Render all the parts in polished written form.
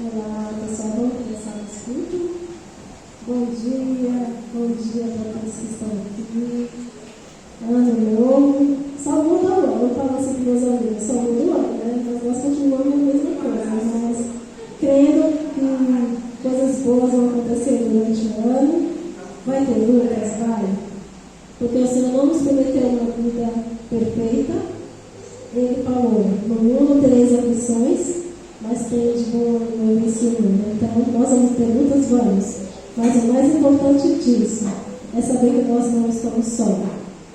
Olá, pessoal, vamos começar o estudo. Bom dia para todos que estão aqui. Ano novo, só muda o ano, eu falo assim para meus amigos, só muda o ano, né? Mas nós continuamos a mesma coisa, mas crendo que coisas boas vão acontecer durante o ano. Vai ter lutas, vai, porque o Senhor não nos prometeu uma vida perfeita. Ele falou, no mundo tereis aflições, mas tem de bom esse mundo. Então, nós vamos ter lutas, vamos. Mas o mais importante disso é saber que nós não estamos só.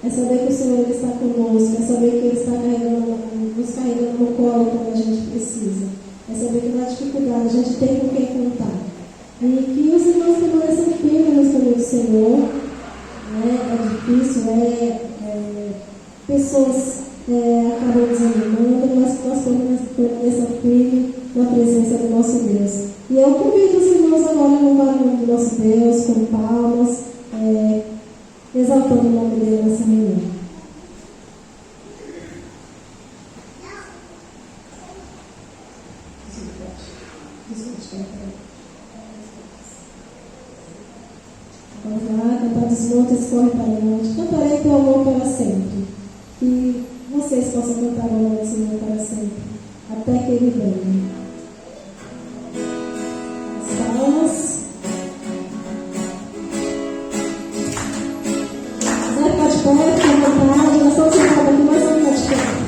É saber que o Senhor está conosco. É saber que Ele está nos carregando no colo quando a gente precisa. É saber que na dificuldade a gente tem com quem contar. E que os irmãos permaneçam firmes nos caminhos do Senhor. É difícil, pessoas acabam desanimando, mas que nós permaneçamos firmes na presença do nosso Deus. E eu convido os irmãos agora a louvar o nome do nosso Deus com palmas, exaltando o nome dele nessa manhã. Vamos lá, cantar dos montes corre para o monte. Cantarei teu amor para sempre. Que vocês possam cantar o nome do Senhor para sempre, até que Ele venha. As palmas. Vai ficar de pé, fica à vontade. Nós estamos sentados aqui, mas vamos ficar de pé.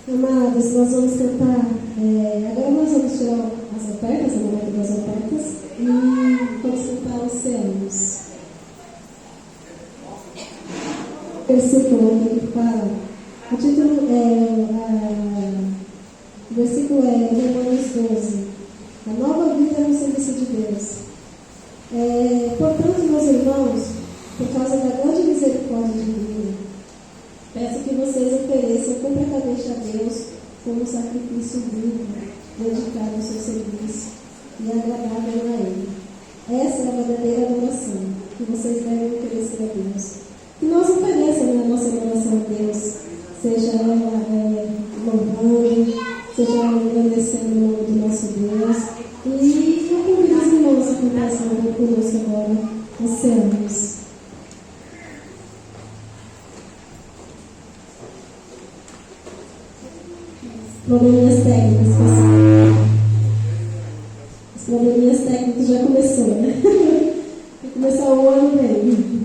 Amados, nós vamos cantar. Agora nós vamos tirar as ofertas, o momento das ofertas, e vamos cantar Oceanos. Versículo que fala. O título o versículo é Romanos 12. A nova vida no serviço de Deus. Portanto, meus irmãos, por causa da grande misericórdia divina, peço que vocês ofereçam completamente a Deus como um sacrifício vivo, dedicado ao seu serviço e agradável a Ele. Essa é a verdadeira adoração que vocês devem oferecer a Deus. Que nós ofereçamos a nossa adoração a Deus, seja ela louvando, seja ela agradecendo o nome do nosso Deus. E eu convido os irmãos a cantar essa louvor conosco agora, Oceanos. Yes. Probleminhas técnicas, pessoal. Os probleminhas técnicos já começou, né? Vai começar o ano bem.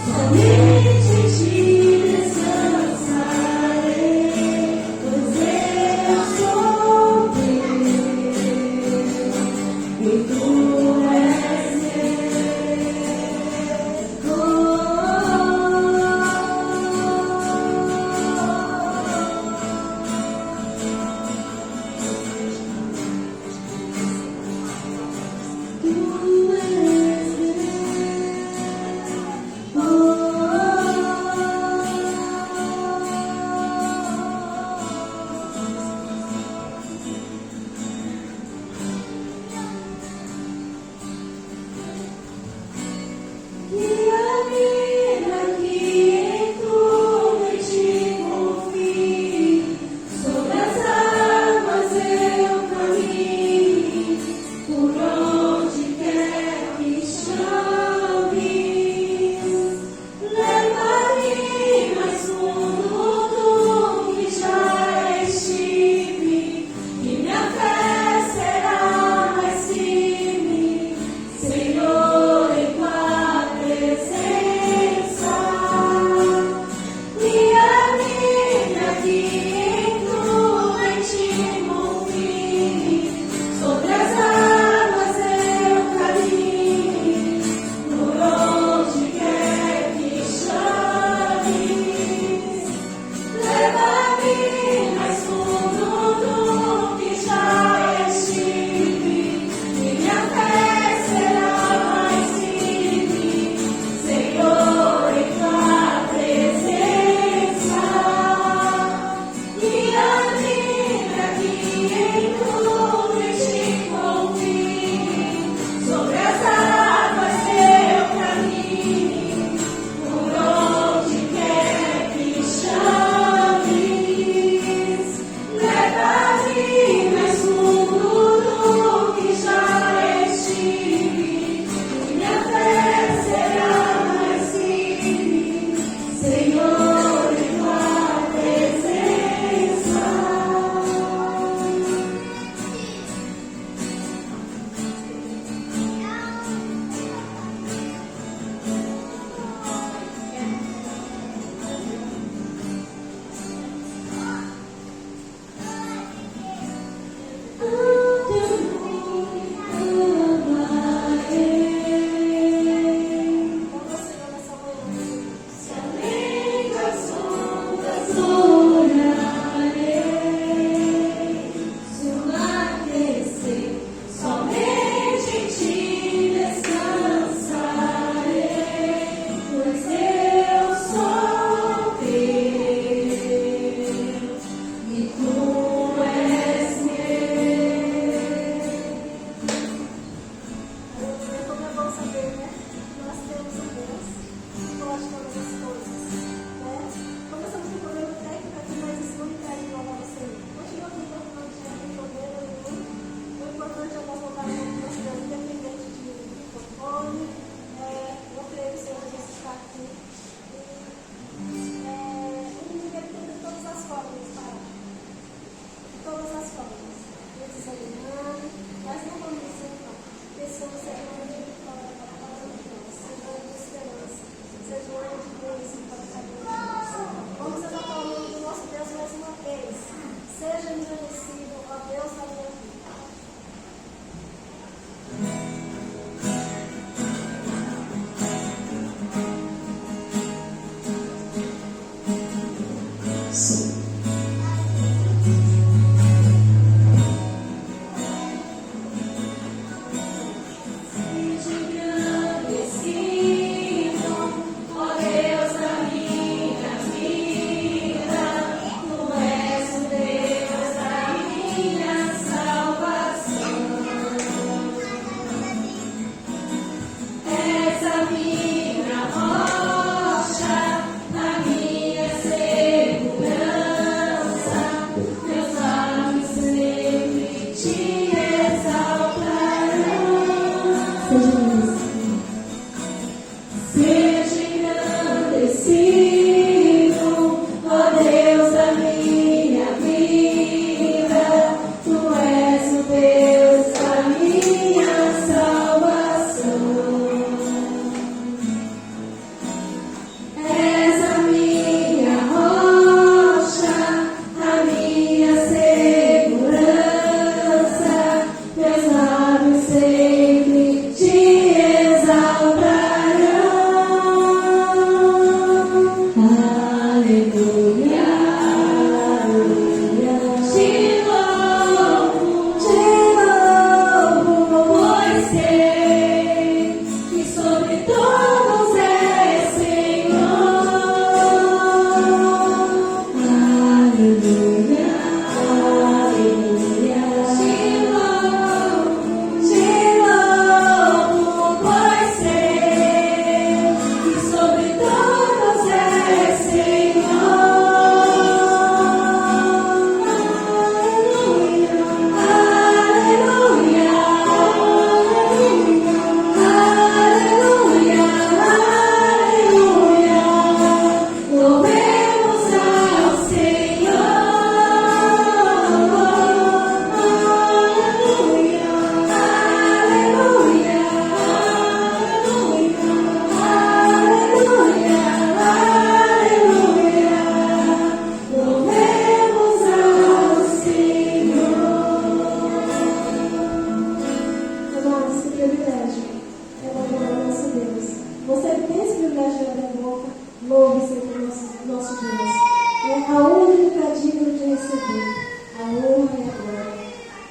Somente Seja engrandecido. Seja engrandecido, ó Deus da minha vida, Tu és o Deus da minha salvação. És a minha rocha, a minha segurança, meus lábios sempre te exaltarão. Aleluia, aleluia. Te louvo, pois sei que sobre todos és Senhor. Aleluia, aleluia. Te louvo, pois sei que sobre todos és Senhor. Aleluia, aleluia, aleluia. Louvemos ao Senhor. Aleluia, aleluia, aleluia, aleluia. Louvemos ao Senhor. Amados, que privilégio é louvar o nosso Deus. Você tem esse privilégio de abrir a boca, louve sempre o nosso Deus. É a única digna de receber a honra e a glória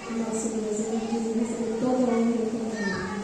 do nosso Deus. Ele diz de receber toda a honra e toda a glória.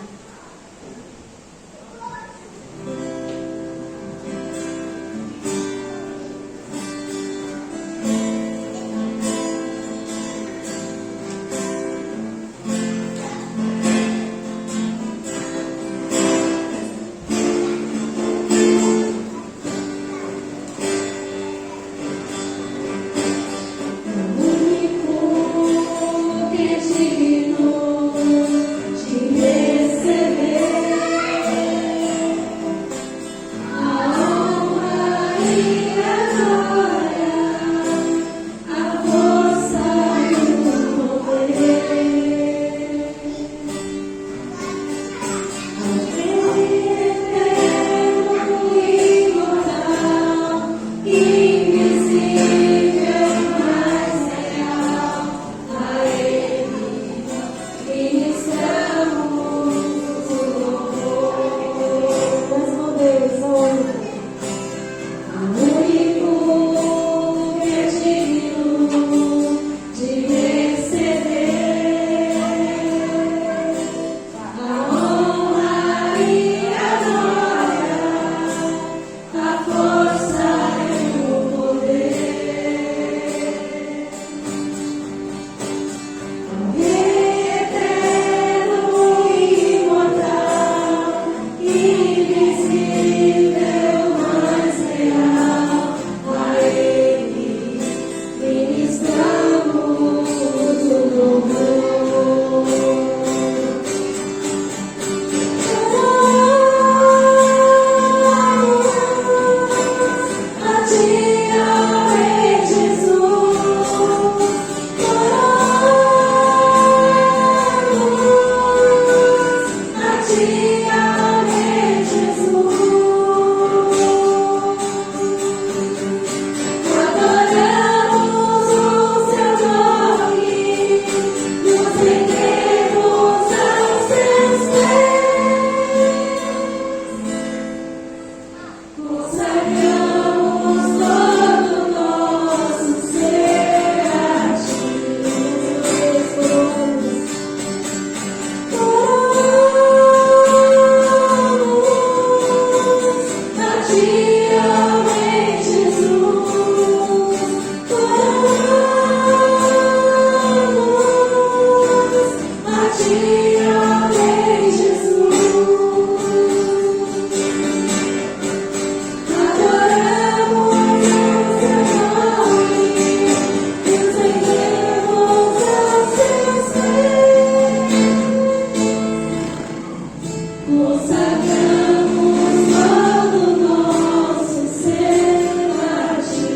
Consagramos todo o nosso ser a Ti.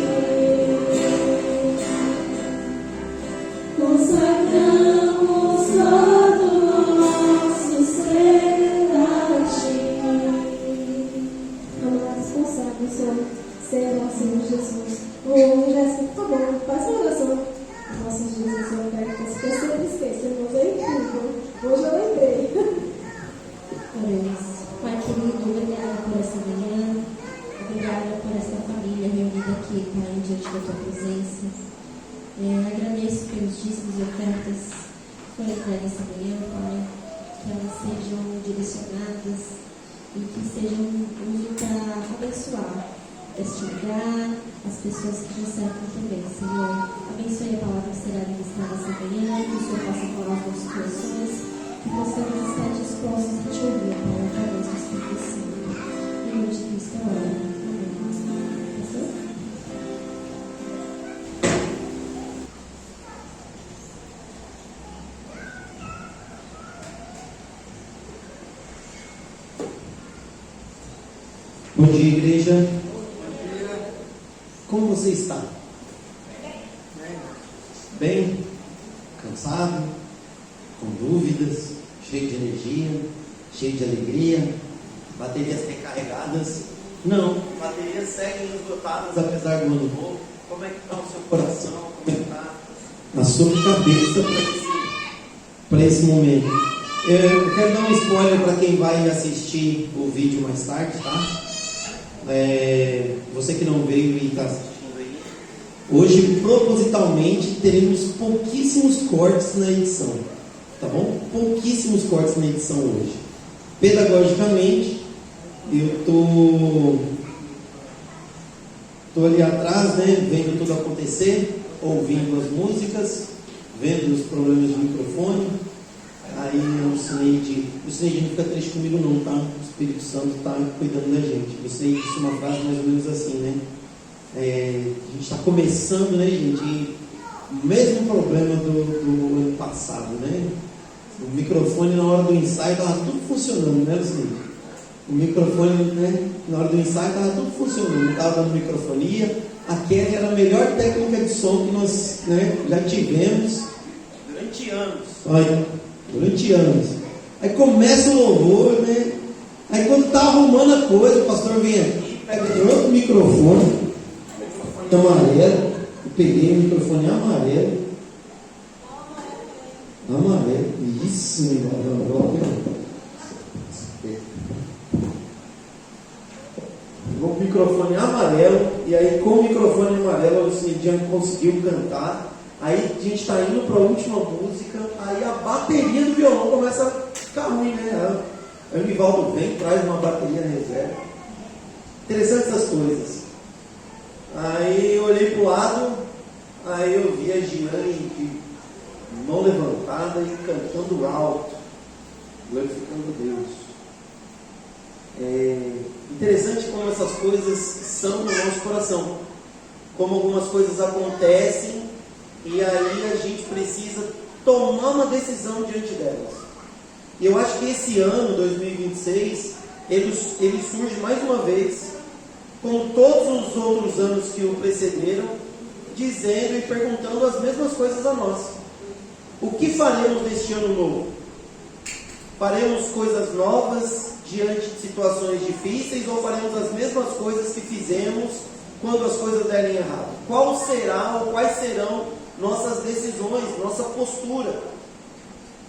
Consagramos todo o nosso ser a Ti. Amados, consagre o seu ser ao Senhor Jesus. Ô, Jéssica, por favor, faz uma oração. Nossos dias ofertas, que eu sempre esqueço, irmãos, é incrível. Hoje eu lembrei. Oremos. Pai querido, obrigada por essa manhã, obrigada por essa família reunida aqui, Pai, diante da Tua presença. Agradeço pelos dízimos e ofertas que foram entregues essa manhã, Pai, que elas sejam direcionadas e que sejam uso para abençoar este lugar, as pessoas que nos cercam também, Senhor. Abençoe a palavra que será ministrada essa manhã, que o Senhor possa falar aos nossos corações, que possamos estar dispostos a te ouvir, Pai, através do Espírito Santo. Em nome de Cristo, eu oro. Amém. Pastor? Bom dia, igreja. Como você está? Bem? Cansado? Com dúvidas? Cheio de energia? Cheio de alegria? Baterias recarregadas? Não, baterias seguem esgotadas apesar do ano novo. Como é que está o seu coração? Como é que está a sua cabeça para esse momento? Eu quero dar um spoiler para quem vai assistir o vídeo mais tarde, tá? Você que não veio e está assistindo aí, hoje propositalmente teremos pouquíssimos cortes na edição, tá bom? Pouquíssimos cortes na edição hoje. Pedagogicamente, eu tô ali atrás, né, vendo tudo acontecer, ouvindo as músicas, vendo os problemas de microfone. Aí o Sineide não fica triste comigo não, tá? O Espírito Santo está cuidando da gente. O Sineide disse uma frase mais ou menos assim, né? A gente está começando, né, gente? E o mesmo problema do ano passado, né? O microfone na hora do ensaio estava tudo funcionando, né, Sineide? O microfone, né, na hora do ensaio estava tudo funcionando, não estava dando microfonia. Aquela era a melhor técnica de som que nós, né, já tivemos durante anos. Olha, durante anos. Aí começa o louvor, né? Aí quando está arrumando a coisa, o pastor vem aqui, pega outro microfone amarelo. Eu peguei o microfone amarelo. Isso, meu. O microfone amarelo. E aí com o microfone amarelo o Cindiano conseguiu cantar. Aí a gente está indo para a última música, aí a bateria do violão começa a ficar ruim, né? Aí o Nivaldo vem, traz uma bateria reserva. Interessante essas coisas. Aí eu olhei para o lado, aí eu vi a Giane de mão levantada e cantando alto, glorificando Deus. Interessante como essas coisas são no nosso coração. Como algumas coisas acontecem e aí a gente precisa tomar uma decisão diante delas. E eu acho que esse ano, 2026, ele surge mais uma vez, como todos os outros anos que o precederam, dizendo e perguntando as mesmas coisas a nós. O que faremos neste ano novo? Faremos coisas novas diante de situações difíceis ou faremos as mesmas coisas que fizemos quando as coisas derem errado? Qual será ou quais serão nossas decisões, nossa postura?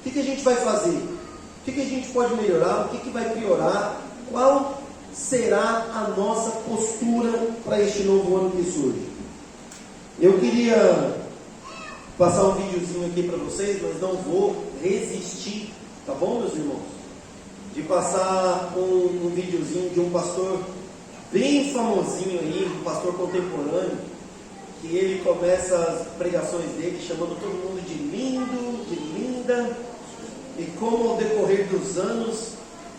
O que a gente vai fazer? O que a gente pode melhorar? O que vai piorar? Qual será a nossa postura para este novo ano que surge? Eu queria passar um videozinho aqui para vocês, mas não vou resistir, tá bom, meus irmãos? De passar um videozinho de um pastor bem famosinho aí, um pastor contemporâneo, que ele começa as pregações dele chamando todo mundo de lindo, de linda, e como ao decorrer dos anos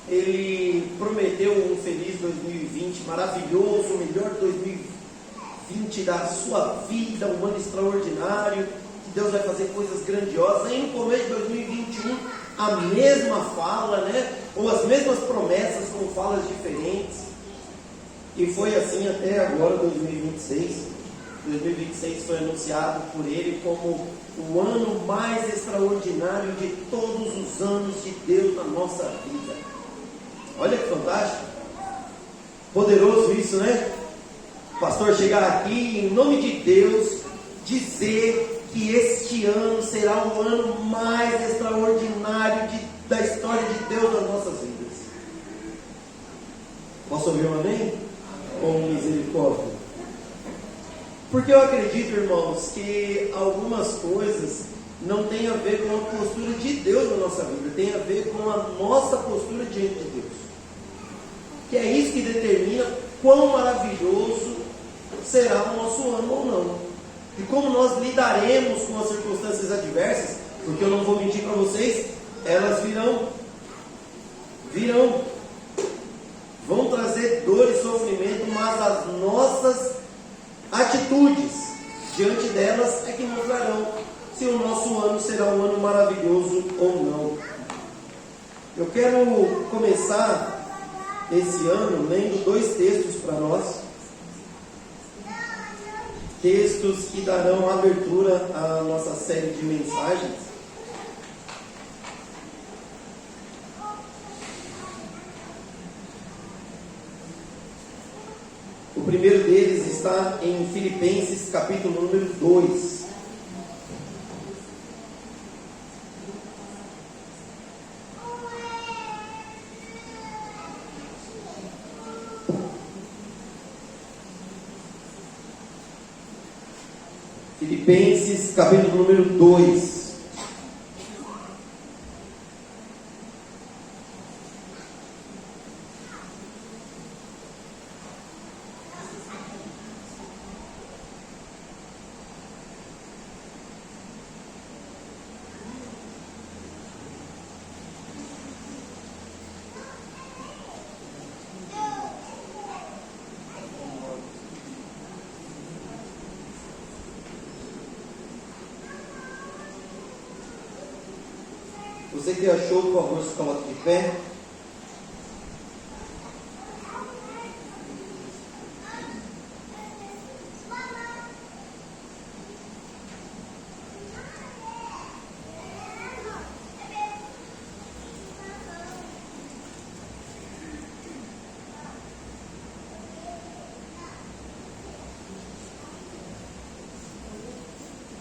ele prometeu um feliz 2020 maravilhoso, o melhor 2020 da sua vida, um ano extraordinário, que Deus vai fazer coisas grandiosas. Aí no começo de 2021 a mesma fala, né? ou as mesmas promessas com falas diferentes. E foi assim até agora, 2026. 2026 foi anunciado por ele como o ano mais extraordinário de todos os anos de Deus na nossa vida. Olha que fantástico, poderoso isso, né? O pastor chegar aqui em nome de Deus, dizer que este ano será o ano mais extraordinário da história de Deus nas nossas vidas. Posso ouvir um amém? Com misericórdia. Porque eu acredito, irmãos, que algumas coisas não têm a ver com a postura de Deus na nossa vida, tem a ver com a nossa postura diante de Deus. Que é isso que determina quão maravilhoso será o nosso ano ou não. E como nós lidaremos com as circunstâncias adversas, porque eu não vou mentir para vocês, elas virão. Vão trazer dor e sofrimento, mas as nossas atitudes diante delas é que mostrarão se o nosso ano será um ano maravilhoso ou não. Eu quero começar esse ano lendo 2 textos para nós, textos que darão abertura à nossa série de mensagens. O primeiro deles está em Filipenses, capítulo número 2. Filipenses, capítulo número 2. Você que achou, por favor, se coloque de pé.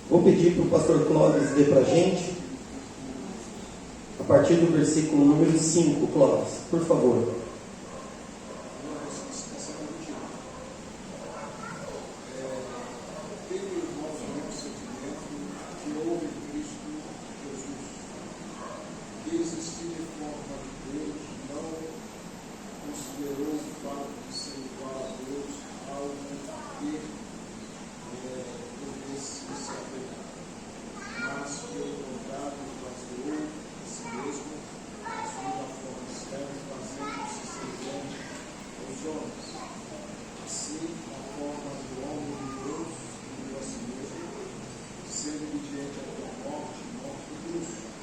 Vou pedir para o pastor Clóvis ler para a gente. A partir do versículo número 5, Clóvis, por favor.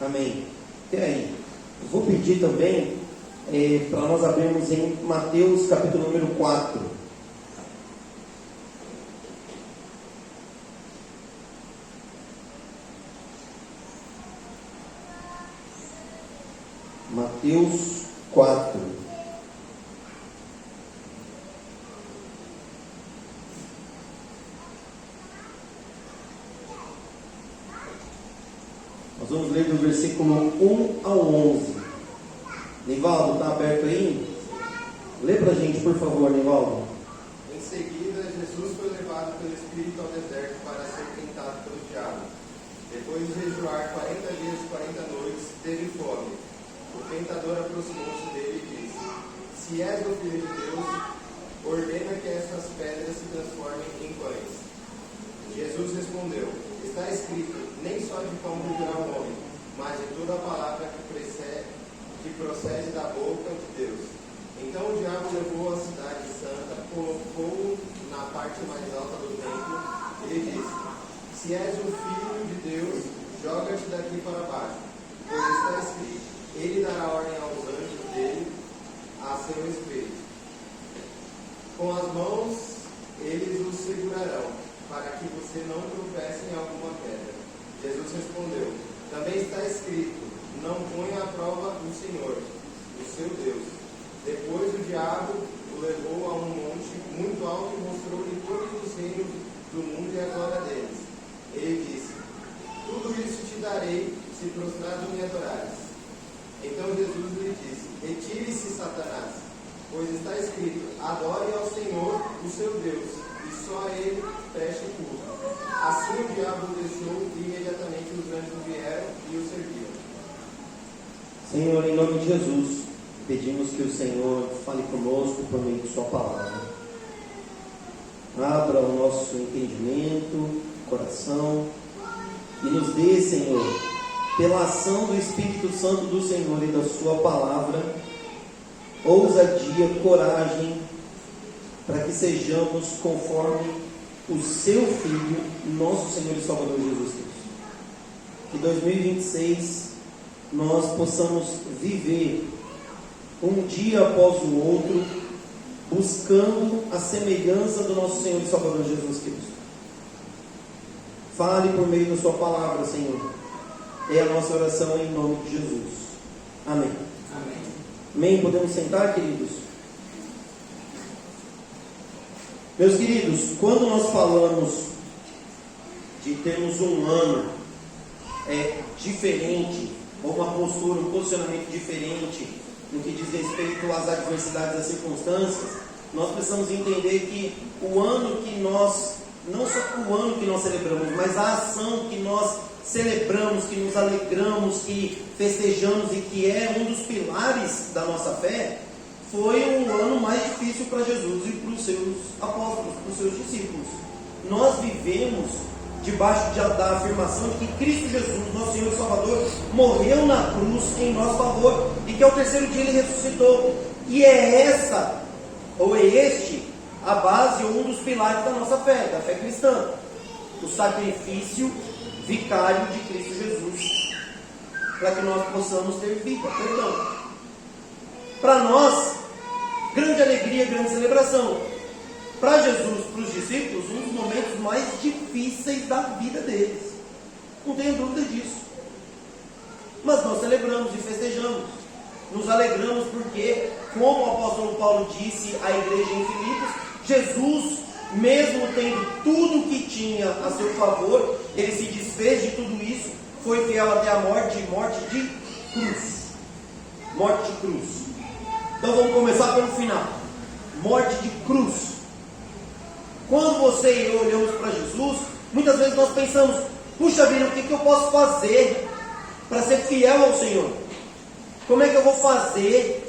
Amém. E aí? Eu vou pedir também para nós abrirmos em Mateus capítulo número 4. Mateus 4. Nós vamos ler do versículo 1 ao 11. Nivaldo, está aberto aí? Lê para a gente, por favor, Nivaldo. Em seguida, Jesus foi levado pelo Espírito ao deserto para ser tentado pelo diabo. Depois de jejuar 40 dias e 40 noites, teve fome. O tentador aproximou-se dele e disse: Se és o Filho de Deus, ordena que essas pedras se transformem em pães. Jesus respondeu: Está escrito, nem só de pão viverá o homem, mas de toda a palavra que procede da boca de Deus. Então o diabo levou a cidade santa, colocou-o na parte mais alta do templo e lhe disse: Se és o Filho de Deus, joga-te daqui para baixo, pois está escrito: Ele dará ordem aos anjos dele seu espírito. Com as mãos eles o segurarão, para que você não tropece em alguma pedra. Jesus respondeu: também está escrito: não ponha à prova o Senhor, o seu Deus. Depois o diabo o levou a um monte muito alto e mostrou-lhe todos os reinos do mundo e a glória deles. Ele disse: tudo isso te darei, se prostrado me adorares. Então Jesus lhe disse: retire-se, Satanás, pois está escrito: adore ao Senhor, o seu Deus, e só a ele preste culto. Assim o diabo o deixou e imediatamente os anjos vieram e o serviram. Senhor, em nome de Jesus, pedimos que o Senhor fale conosco por meio de sua palavra. Abra o nosso entendimento, coração, e nos dê, Senhor, pela ação do Espírito Santo do Senhor e da sua palavra, ousadia, coragem, para que sejamos conforme o seu Filho, nosso Senhor e Salvador Jesus Cristo. Que 2026 nós possamos viver um dia após o outro, buscando a semelhança do nosso Senhor e Salvador Jesus Cristo. Fale por meio da sua palavra, Senhor. É a nossa oração em nome de Jesus. Amém. Amém. Amém. Podemos sentar, queridos? Meus queridos, quando nós falamos de termos um ano diferente, ou uma postura, um posicionamento diferente no que diz respeito às adversidades, às circunstâncias, nós precisamos entender que o ano que nós, não só o ano que nós celebramos, mas a ação que nós celebramos, que nos alegramos, que festejamos e que é um dos pilares da nossa fé, foi o ano mais difícil para Jesus e para os seus apóstolos, para os seus discípulos. Nós vivemos debaixo da afirmação de que Cristo Jesus, nosso Senhor e Salvador, morreu na cruz em nosso favor e que ao terceiro dia Ele ressuscitou. E é essa, ou é este, a base ou um dos pilares da nossa fé, da fé cristã. O sacrifício vicário de Cristo Jesus, para que nós possamos ter vida, perdão. Para nós, grande alegria, grande celebração. Para Jesus, para os discípulos, um dos momentos mais difíceis da vida deles. Não tenho dúvida disso. Mas nós celebramos e festejamos. Nos alegramos porque, como o apóstolo Paulo disse à igreja em Filipos, Jesus, mesmo tendo tudo o que tinha a seu favor, ele se desfez de tudo isso, foi fiel até a morte de cruz. Morte de cruz. Então vamos começar pelo final. Morte de cruz. Quando você e eu olhamos para Jesus, muitas vezes nós pensamos: puxa vida, o que eu posso fazer para ser fiel ao Senhor? Como é que eu vou fazer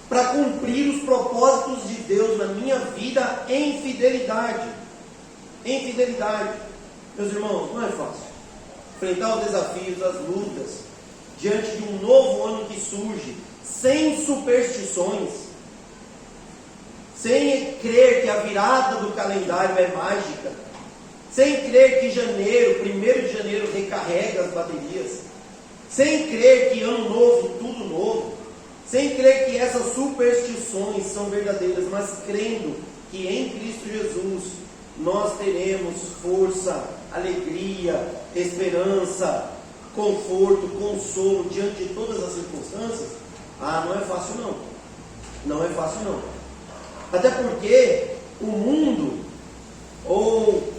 para cumprir os propósitos de Deus na minha vida em fidelidade? Em fidelidade. Meus irmãos, não é fácil. Enfrentar os desafios, as lutas, diante de um novo ano que surge, sem superstições, sem crer que a virada do calendário é mágica, sem crer que 1º de janeiro recarrega as baterias, sem crer que ano novo, tudo novo, sem crer que essas superstições são verdadeiras, mas crendo que em Cristo Jesus nós teremos força, alegria, esperança, conforto, consolo diante de todas as circunstâncias. Não é fácil não. Não é fácil não. Até porque o mundo, ou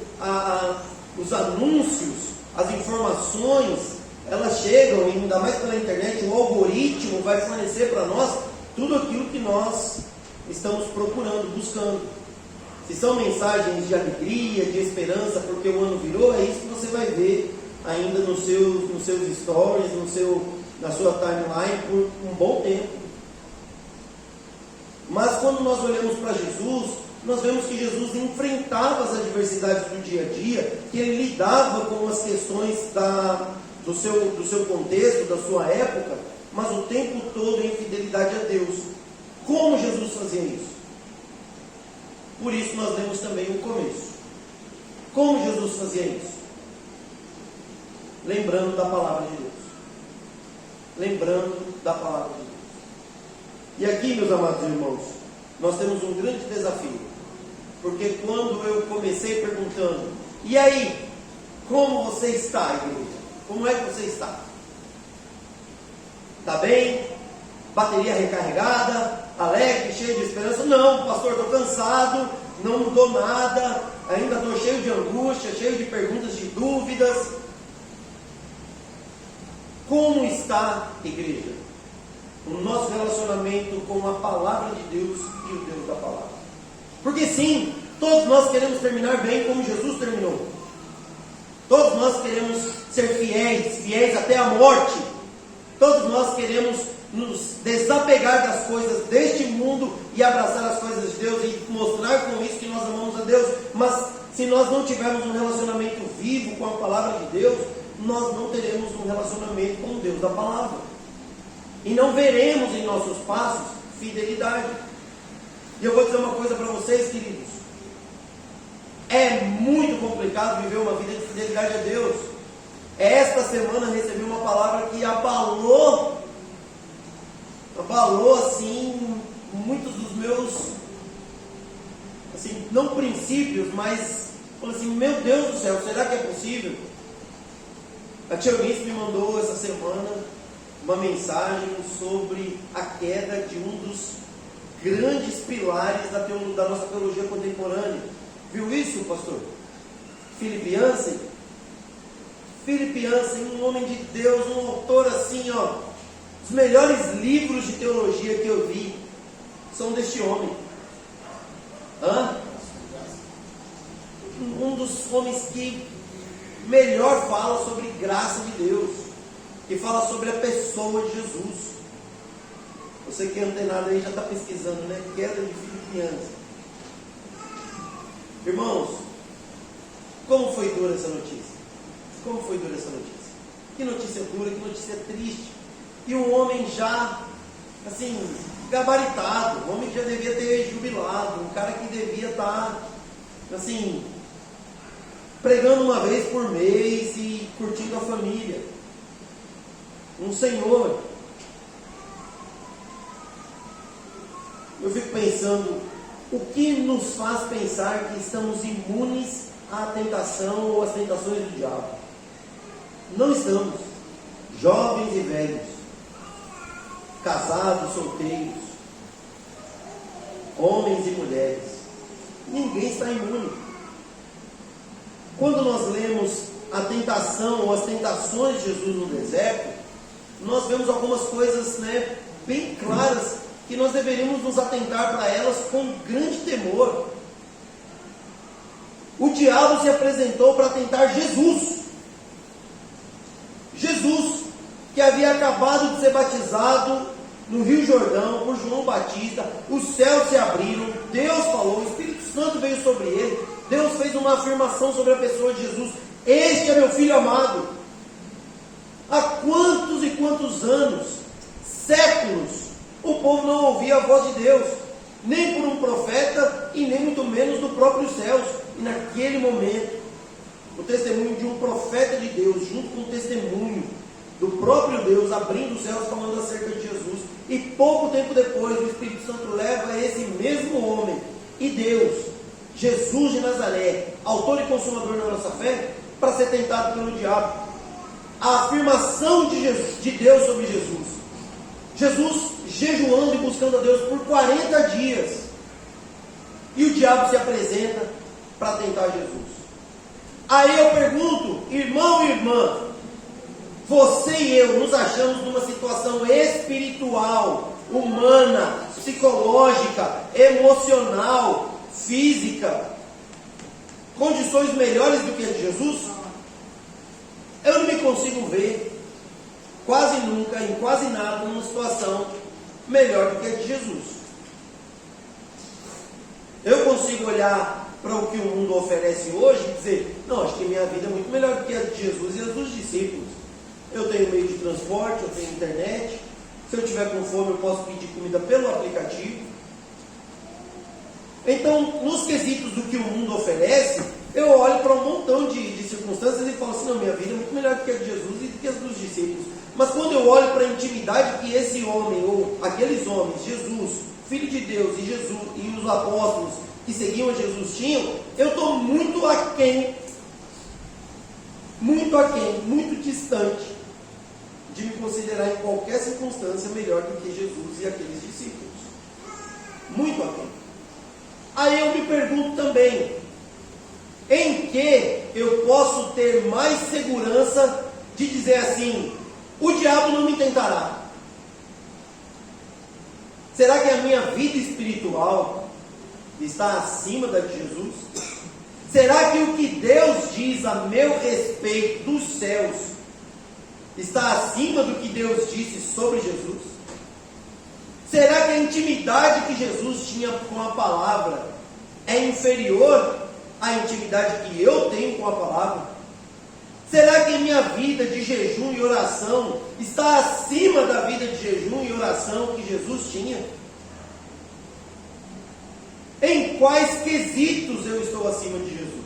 os anúncios, as informações, elas chegam, e ainda mais pela internet, o algoritmo vai fornecer para nós tudo aquilo que nós estamos procurando, buscando. Se são mensagens de alegria, de esperança, porque o ano virou, é isso que você vai ver ainda nos seus stories, na sua timeline por um bom tempo. Mas quando nós olhamos para Jesus, nós vemos que Jesus enfrentava as adversidades do dia a dia, que ele lidava com as questões do seu contexto, da sua época, mas o tempo todo em fidelidade a Deus. Como Jesus fazia isso? Por isso nós lemos também o começo. Como Jesus fazia isso? Lembrando da palavra de Deus. Lembrando da palavra de Deus. E aqui, meus amados irmãos, nós temos um grande desafio. Porque quando eu comecei perguntando, e aí, como você está, igreja? Como é que você está? Está bem? Bateria recarregada? Alegre, cheio de esperança? Não, pastor, estou cansado, não mudou nada, ainda estou cheio de angústia, cheio de perguntas, de dúvidas. Como está, igreja, o nosso relacionamento com a palavra de Deus e o Deus da palavra? Porque sim, todos nós queremos terminar bem como Jesus terminou. Todos nós queremos ser fiéis até a morte. Todos nós queremos nos desapegar das coisas deste mundo e abraçar as coisas de Deus e mostrar com isso que nós amamos a Deus. Mas se nós não tivermos um relacionamento vivo com a palavra de Deus, nós não teremos um relacionamento com o Deus da palavra. E não veremos em nossos passos fidelidade. E eu vou dizer uma coisa para vocês, queridos. É muito complicado viver uma vida de fidelidade a Deus. Esta semana recebi uma palavra que abalou assim, muitos dos meus, assim, não princípios, mas, falei assim, meu Deus do céu, será que é possível? A tia Eunice me mandou essa semana uma mensagem sobre a queda de um dos grandes pilares da nossa teologia contemporânea. Viu isso, pastor? Philip Yancey, um homem de Deus, um autor assim, ó, os melhores livros de teologia que eu vi são deste homem. Um dos homens que melhor fala sobre graça de Deus, que fala sobre a pessoa de Jesus. Você que é antenado aí já está pesquisando, né? Queda de Philip Yancey. Irmãos, como foi dura essa notícia? Como foi dura essa notícia? Que notícia dura, que notícia triste. E um homem já, assim, gabaritado, um homem que já devia ter jubilado, um cara que devia estar, assim, pregando uma vez por mês e curtindo a família. Um senhor. Eu fico pensando, o que nos faz pensar que estamos imunes à tentação ou às tentações do diabo? Não estamos. Jovens e velhos, casados, solteiros, homens e mulheres, ninguém está imune. Quando nós lemos a tentação ou as tentações de Jesus no deserto, nós vemos algumas coisas, né, bem claras, que nós deveríamos nos atentar para elas com grande temor. O diabo se apresentou para tentar Jesus, que havia acabado de ser batizado no Rio Jordão por João Batista. Os céus se abriram, Deus falou, o Espírito Santo veio sobre ele, Deus fez uma afirmação sobre a pessoa de Jesus: este é meu filho amado. Há quantos e quantos anos, séculos, o povo não ouvia a voz de Deus, nem por um profeta e nem muito menos do próprio céus. E naquele momento, o testemunho de um profeta de Deus, junto com o testemunho do próprio Deus, abrindo os céus, falando acerca de Jesus. E pouco tempo depois, o Espírito Santo leva esse mesmo homem e Deus, Jesus de Nazaré, autor e consumador da nossa fé, para ser tentado pelo diabo. A afirmação de Deus sobre Jesus. Jesus jejuando e buscando a Deus por 40 dias. E o diabo se apresenta para tentar Jesus. Aí eu pergunto, irmão e irmã, você e eu nos achamos numa situação espiritual, humana, psicológica, emocional, física, condições melhores do que a de Jesus? Eu não me consigo ver quase nunca, em quase nada, numa situação melhor do que a de Jesus. Eu consigo olhar para o que o mundo oferece hoje e dizer, não, acho que minha vida é muito melhor do que a de Jesus e a dos discípulos. Eu tenho meio de transporte, eu tenho internet, se eu tiver com fome eu posso pedir comida pelo aplicativo. Então, nos quesitos do que o mundo oferece, eu olho para um montão de circunstâncias e falo assim, não, minha vida é muito melhor do que a de Jesus e do que as dos discípulos. Mas quando eu olho para a intimidade que esse homem, ou aqueles homens, Jesus, Filho de Deus e Jesus e os apóstolos que seguiam a Jesus tinham, eu estou muito aquém, muito distante de me considerar em qualquer circunstância melhor do que Jesus e aqueles discípulos. Muito aquém. Aí eu me pergunto também, em que eu posso ter mais segurança de dizer assim, o diabo não me tentará? Será que a minha vida espiritual está acima da de Jesus? Será que o que Deus diz a meu respeito dos céus está acima do que Deus disse sobre Jesus? Será que a intimidade que Jesus tinha com a palavra é inferior à intimidade que eu tenho com a palavra? Será que a minha vida de jejum e oração está acima da vida de jejum e oração que Jesus tinha? Em quais quesitos eu estou acima de Jesus?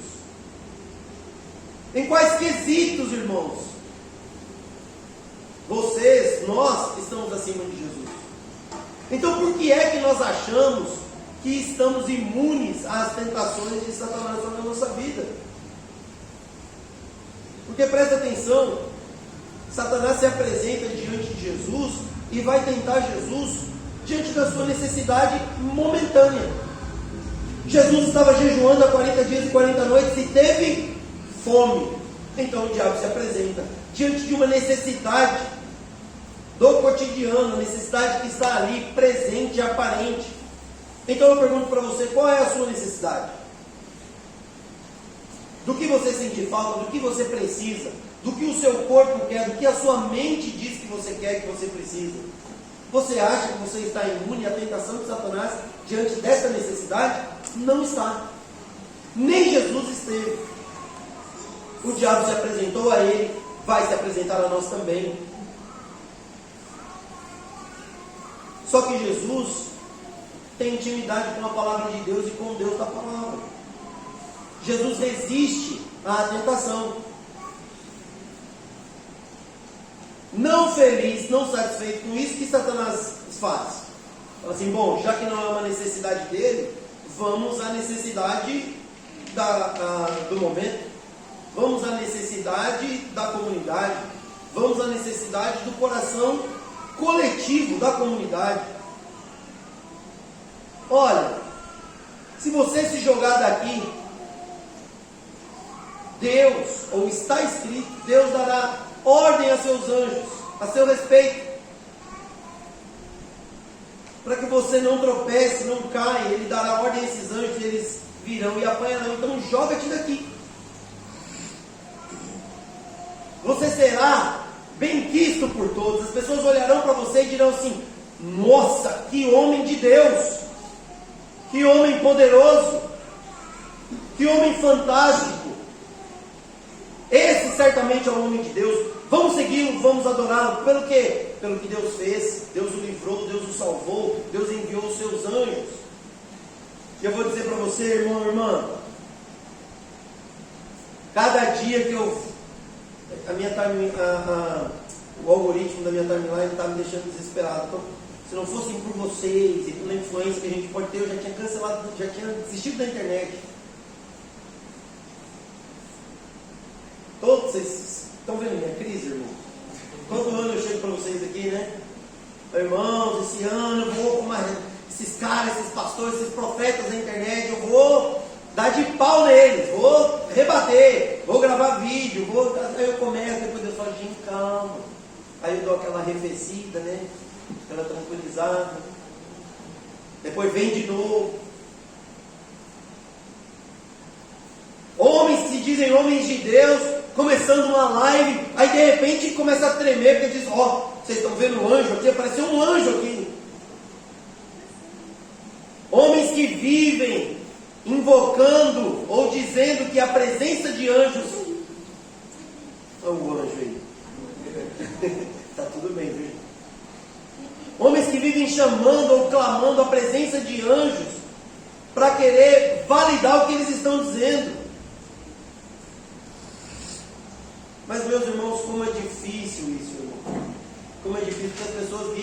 Em quais quesitos, irmãos? Vocês, nós estamos acima de Jesus. Então por que é que nós achamos que estamos imunes às tentações de Satanás na nossa vida? Porque presta atenção, Satanás se apresenta diante de Jesus e vai tentar Jesus diante da sua necessidade momentânea. Jesus estava jejuando há 40 dias e 40 noites e teve fome. Então o diabo se apresenta diante de uma necessidade do cotidiano, a necessidade que está ali presente e aparente. Então eu pergunto para você, qual é a sua necessidade? Do que você sente falta, do que você precisa, do que o seu corpo quer, do que a sua mente diz que você quer, que você precisa. Você acha que você está imune à tentação de Satanás diante dessa necessidade? Não está. Nem Jesus esteve. O diabo se apresentou a ele, vai se apresentar a nós também. Só que Jesus tem intimidade com a palavra de Deus e com Deus da palavra. Jesus resiste à tentação. Não feliz, não satisfeito com isso, que Satanás faz? Fala assim, bom, já que não é uma necessidade dele, vamos à necessidade do momento, vamos à necessidade da comunidade, vamos à necessidade do coração coletivo da comunidade. Olha, se você se jogar daqui, Deus, ou está escrito, Deus dará ordem a seus anjos, a seu respeito, para que você não tropece, não caia. Ele dará ordem a esses anjos, eles virão e apanharão. Então joga-te daqui. Você será benquisto por todos. As pessoas olharão para você e dirão assim, nossa, que homem de Deus, que homem poderoso, que homem fantástico. Esse certamente é o homem de Deus. Vamos segui-lo, vamos adorá-lo. Pelo quê? Pelo que Deus fez. Deus o livrou, Deus o salvou, Deus enviou os seus anjos. E eu vou dizer para você, irmão, irmã, cada dia que o algoritmo da minha timeline está me deixando desesperado. Então, se não fossem por vocês e pela influência que a gente pode ter, eu já tinha cancelado, já tinha desistido da internet. Todos vocês estão vendo minha crise, irmão? Todo ano eu chego para vocês aqui, né? Irmãos, esse ano eu vou com esses caras, esses pastores, esses profetas da internet, eu vou dar de pau neles, vou rebater, vou gravar vídeo, aí eu começo, depois eu falo, gente, calma. Aí eu dou aquela arrefecida, né? Aquela tranquilizada. Depois vem de novo. Homens se dizem homens de Deus, começando uma live, aí de repente começa a tremer, porque diz, vocês estão vendo um anjo aqui? Apareceu um anjo aqui. Homens que vivem invocando ou dizendo que a presença de anjos... Olha o anjo aí. Está tudo bem, viu? Homens que vivem chamando ou clamando a presença de anjos para querer validar o que eles estão dizendo. Mas, meus irmãos, como é difícil isso, irmão. Como é difícil, porque as pessoas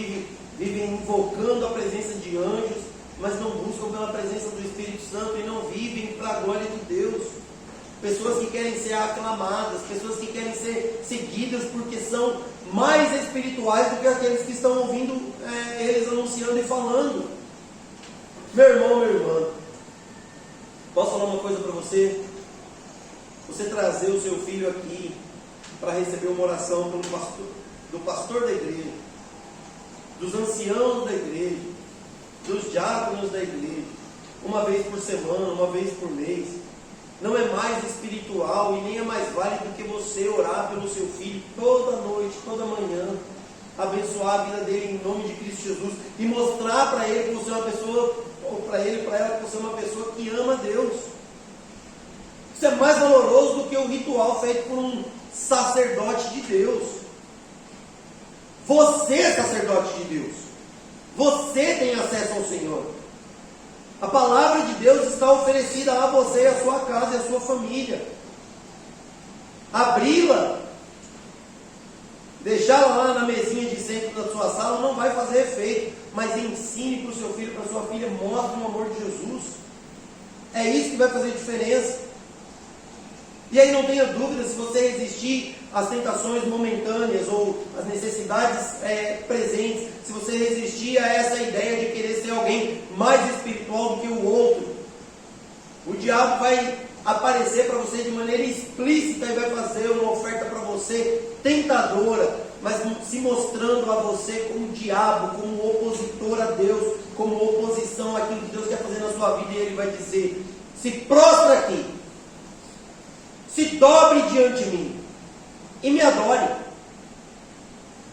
vivem invocando a presença de anjos, mas não buscam pela presença do Espírito Santo e não vivem para a glória de Deus. Pessoas que querem ser aclamadas, pessoas que querem ser seguidas porque são mais espirituais do que aqueles que estão ouvindo eles anunciando e falando. Meu irmão, minha irmã, posso falar uma coisa para você? Você trazer o seu filho aqui para receber uma oração do pastor da igreja, dos anciãos da igreja, dos diáconos da igreja, uma vez por semana, uma vez por mês, não é mais espiritual e nem é mais válido do que você orar pelo seu filho toda noite, toda manhã, abençoar a vida dele em nome de Cristo Jesus e mostrar para ele que você é uma pessoa, ou para ele, para ela, que você é uma pessoa que ama Deus. Isso é mais valoroso do que o ritual feito por um sacerdote de Deus. Você é sacerdote de Deus. Você tem acesso ao Senhor. A palavra de Deus está oferecida a você, a sua casa e a sua família. Abri-la, deixá-la lá na mesinha de centro da sua sala não vai fazer efeito, mas ensine para o seu filho, para a sua filha, mostre o amor de Jesus. É isso que vai fazer diferença. E aí não tenha dúvida, se você resistir às tentações momentâneas ou às necessidades presentes, se você resistir a essa ideia de querer ser alguém mais espiritual do que o outro, o diabo vai aparecer para você de maneira explícita e vai fazer uma oferta para você tentadora, mas se mostrando a você como diabo, como opositor a Deus, como oposição àquilo que Deus quer fazer na sua vida. E ele vai dizer: se prostra aqui, se dobre diante de mim e me adore.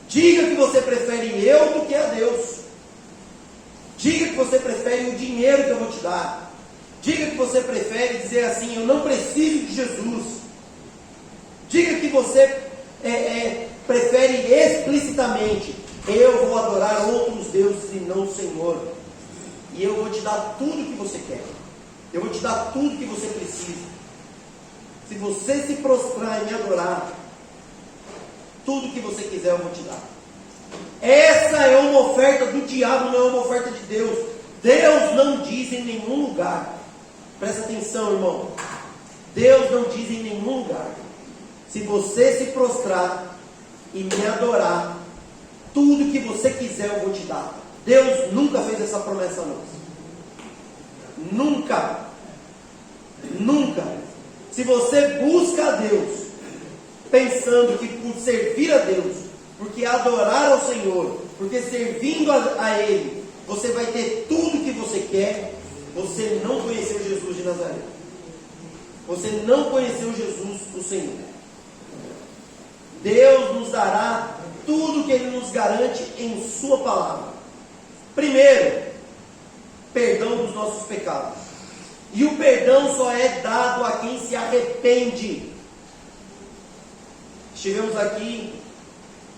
Diga que você prefere eu do que a Deus. Diga que você prefere o dinheiro que eu vou te dar. Diga que você prefere dizer assim: eu não preciso de Jesus. Diga que você prefere explicitamente: eu vou adorar outros deuses e não o Senhor. E eu vou te dar tudo que você quer. Eu vou te dar tudo que você precisa. Se você se prostrar e me adorar, tudo que você quiser eu vou te dar. Essa é uma oferta do diabo, não é uma oferta de Deus. Deus não diz em nenhum lugar, presta atenção, irmão, Deus não diz em nenhum lugar: se você se prostrar e me adorar, tudo que você quiser eu vou te dar. Deus nunca fez essa promessa a nós. Nunca. Nunca. Se você busca a Deus pensando que por servir a Deus, porque adorar ao Senhor, porque servindo a Ele, você vai ter tudo que você quer, você não conheceu Jesus de Nazaré. Você não conheceu Jesus, o Senhor. Deus nos dará tudo que Ele nos garante em Sua palavra. Primeiro, perdão dos nossos pecados. E o perdão só é dado a quem se arrepende. Estivemos aqui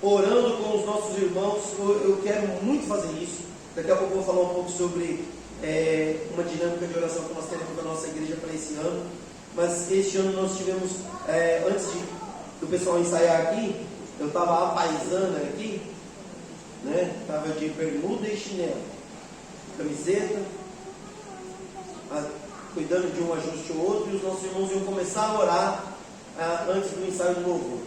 orando com os nossos irmãos. Eu quero muito fazer isso. Daqui a pouco eu vou falar um pouco sobre uma dinâmica de oração que nós temos na nossa igreja para esse ano. Mas este ano nós tivemos, antes do pessoal ensaiar aqui, eu estava apaisando aqui, né? Estava de bermuda e chinelo, camiseta, cuidando de um ajuste ou outro, e os nossos irmãos iam começar a orar antes do ensaio do louvor.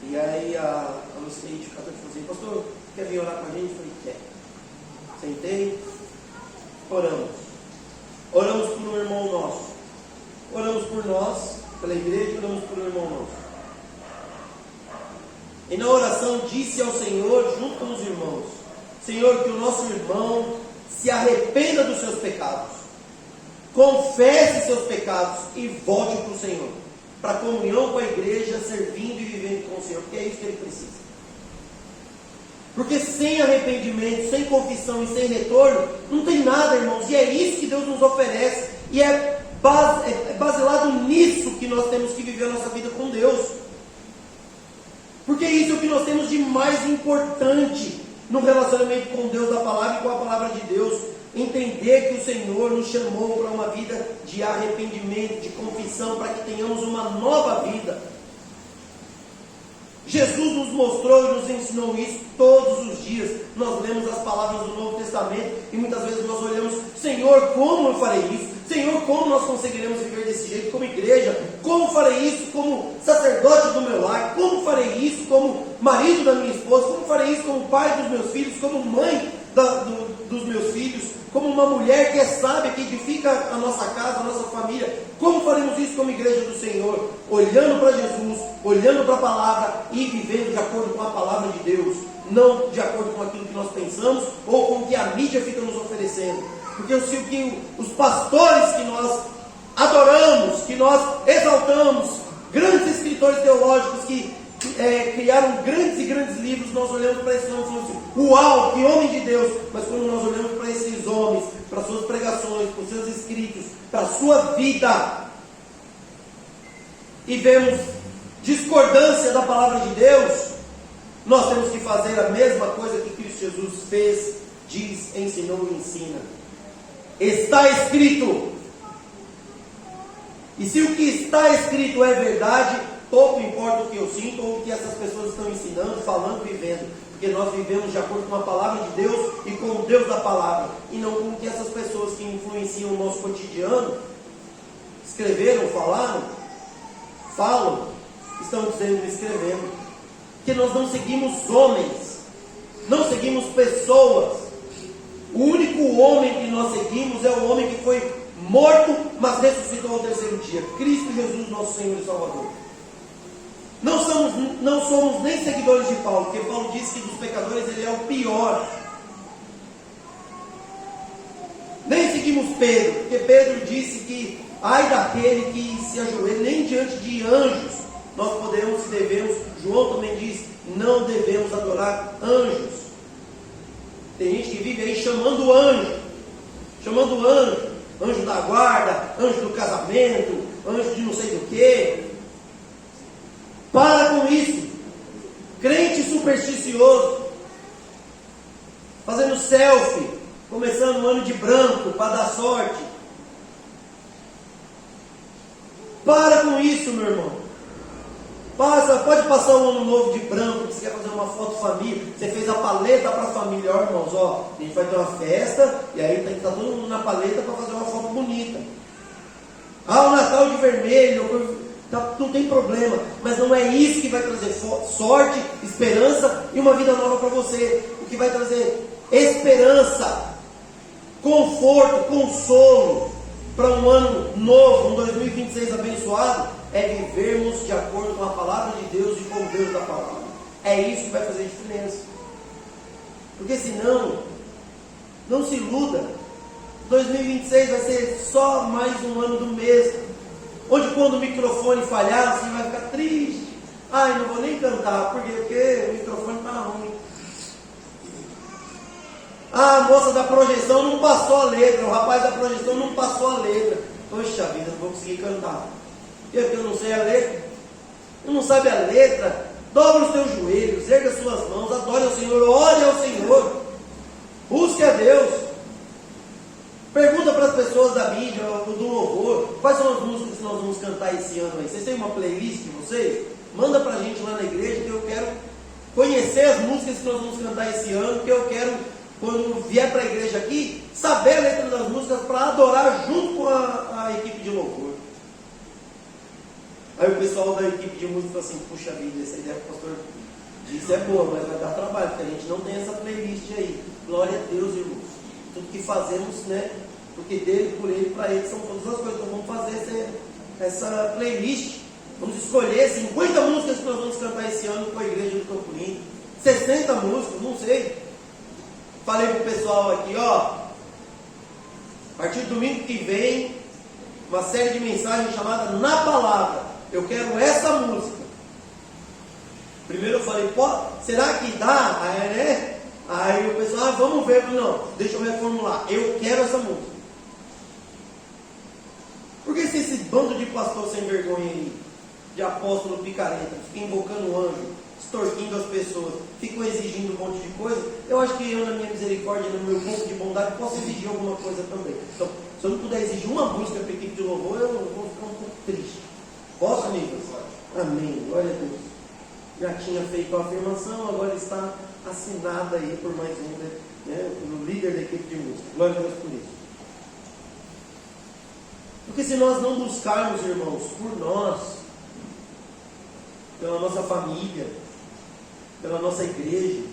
E aí a nossa identificadora falou assim: pastor, quer vir orar com a gente? Eu falei: quer. Sentei, oramos. Oramos por um irmão nosso. Oramos por nós, pela igreja, oramos por um irmão nosso. E na oração disse ao Senhor, junto com os irmãos: Senhor, que o nosso irmão se arrependa dos seus pecados, confesse seus pecados e volte para o Senhor, para a comunhão com a igreja, servindo e vivendo com o Senhor, porque é isso que ele precisa. Porque sem arrependimento, sem confissão e sem retorno, não tem nada, irmãos. E é isso que Deus nos oferece. E é baseado nisso que nós temos que viver a nossa vida com Deus. Porque isso é o que nós temos de mais importante no relacionamento com Deus da palavra e com a palavra de Deus. Entender que o Senhor nos chamou para uma vida de arrependimento, de confissão, para que tenhamos uma nova vida. Jesus nos mostrou e nos ensinou isso todos os dias. Nós lemos as palavras do Novo Testamento e muitas vezes nós olhamos: Senhor, como eu farei isso? Senhor, como nós conseguiremos viver desse jeito como igreja? Como farei isso como sacerdote do meu lar? Como farei isso como marido da minha esposa? Como farei isso como pai dos meus filhos? Como mãe dos meus filhos? Como uma mulher que é sábia, que edifica a nossa casa, a nossa família? Como faremos isso como igreja do Senhor? Olhando para Jesus, olhando para a palavra e vivendo de acordo com a palavra de Deus, não de acordo com aquilo que nós pensamos ou com o que a mídia fica nos oferecendo. Porque se o que os pastores que nós adoramos, que nós exaltamos, grandes escritores teológicos que criaram grandes e grandes livros, nós olhamos para esses homens e falamos assim: uau, que homem de Deus! Mas quando nós olhamos para esses homens, para suas pregações, para os seus escritos, para a sua vida, e vemos discordância da palavra de Deus, nós temos que fazer a mesma coisa que Cristo Jesus fez, diz, ensinou e ensina. Está escrito. E se o que está escrito é verdade, pouco importa o que eu sinto ou o que essas pessoas estão ensinando, falando, vivendo. Porque nós vivemos de acordo com a palavra de Deus e com o Deus da palavra, e não com o que essas pessoas que influenciam o nosso cotidiano escreveram, falam, estão dizendo e escrevendo. Que nós não seguimos homens, não seguimos pessoas. O único homem que nós seguimos é o homem que foi morto, mas ressuscitou ao terceiro dia, Cristo Jesus, nosso Senhor e Salvador. Não somos nem seguidores de Paulo, porque Paulo disse que dos pecadores ele é o pior. Nem seguimos Pedro, porque Pedro disse que ai daquele que se ajoelha, nem diante de anjos nós podemos e devemos. João também diz: não devemos adorar anjos. Tem gente que vive aí chamando anjo, anjo da guarda, anjo do casamento, anjo de não sei do que. Para com isso. Crente supersticioso, fazendo selfie, começando o ano de branco para dar sorte. Para com isso, meu irmão. Pode passar um ano novo de branco, você quer fazer uma foto família, você fez a paleta para a família, ó irmãos, a gente vai ter uma festa, e aí tem que estar todo mundo na paleta para fazer uma foto bonita. O Natal de vermelho, não tem problema, mas não é isso que vai trazer sorte, esperança e uma vida nova para você. O que vai trazer esperança, conforto, consolo para um ano novo, um 2026 abençoado, é vivermos de acordo com a palavra de Deus e com o Deus da palavra. É isso que vai fazer diferença. Porque senão, não se iluda, 2026 vai ser só mais um ano do mesmo, onde quando o microfone falhar, você vai ficar triste. Ai, não vou nem cantar, porque o microfone está ruim. A moça da projeção não passou a letra, o rapaz da projeção não passou a letra. Poxa vida, não vou conseguir cantar. Eu não sei a letra. Eu não sabe a letra. Dobra os teus joelhos, erga as suas mãos, adore ao Senhor, ore ao Senhor, busque a Deus. Pergunta para as pessoas da mídia, do louvor, quais são as músicas que nós vamos cantar esse ano aí? Vocês têm uma playlist de vocês? Manda para a gente lá na igreja, que eu quero conhecer as músicas que nós vamos cantar esse ano, que eu quero, quando vier para a igreja aqui, saber a letra das músicas para adorar junto com a equipe de louvor. Aí o pessoal da equipe de música fala assim: puxa vida, essa ideia que o pastor disse é boa, mas vai dar trabalho, porque a gente não tem essa playlist aí. Glória a Deus, irmãos. Tudo que fazemos, né? Porque dele, por ele, para ele são todas as coisas. Então vamos fazer essa playlist. Vamos escolher 50 músicas que nós vamos cantar esse ano com a igreja do Campo Lindo. 60 músicas, não sei. Falei pro pessoal aqui, ó. A partir do domingo que vem, uma série de mensagens chamada Na Palavra. Eu quero essa música. Primeiro eu falei: pô, será que dá? Aí o pessoal: vamos ver. Não, deixa eu reformular. Eu quero essa música. Por que se esse bando de pastor sem vergonha aí, de apóstolo picareta, fica invocando o anjo, extorquindo as pessoas, ficam exigindo um monte de coisa? Eu acho que eu, na minha misericórdia, no meu pouco de bondade, posso exigir alguma coisa também. Então, se eu não puder exigir uma música para a equipe de louvor, eu vou ficar um pouco triste. Posso, amigos? Amém. Glória a Deus. já tinha feito a afirmação, agora está assinada aí por mais um, né, o líder da equipe de música. Glória a Deus por isso. Porque se nós não buscarmos, irmãos, por nós, pela nossa família, pela nossa igreja,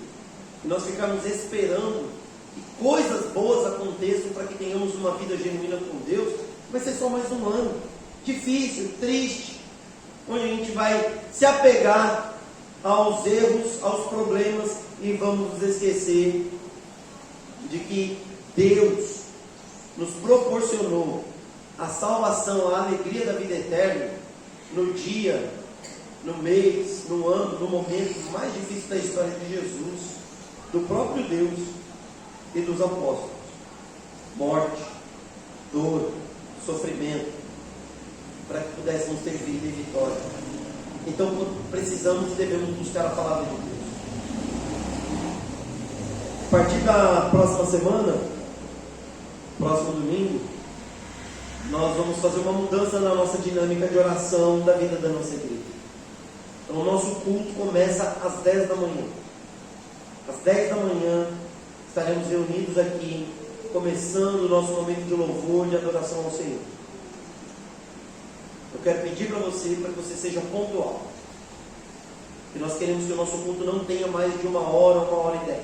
e nós ficarmos esperando que coisas boas aconteçam para que tenhamos uma vida genuína com Deus, vai ser só mais um ano difícil, triste, onde a gente vai se apegar aos erros, aos problemas, e vamos nos esquecer de que Deus nos proporcionou a salvação, a alegria da vida eterna no dia, no mês, no ano, no momento mais difícil da história de Jesus, do próprio Deus e dos apóstolos. Morte, dor, sofrimento, para que pudéssemos ter vida e vitória. Então precisamos e devemos buscar a palavra de Deus. A partir da próxima semana, próximo domingo, nós vamos fazer uma mudança na nossa dinâmica de oração da vida da nossa igreja. Então o nosso culto começa às 10 da manhã. Às 10 da manhã estaremos reunidos aqui, começando o nosso momento de louvor, de adoração ao Senhor. Eu quero pedir para que você seja pontual. E nós queremos que o nosso culto não tenha mais de 1 hora, 1h10.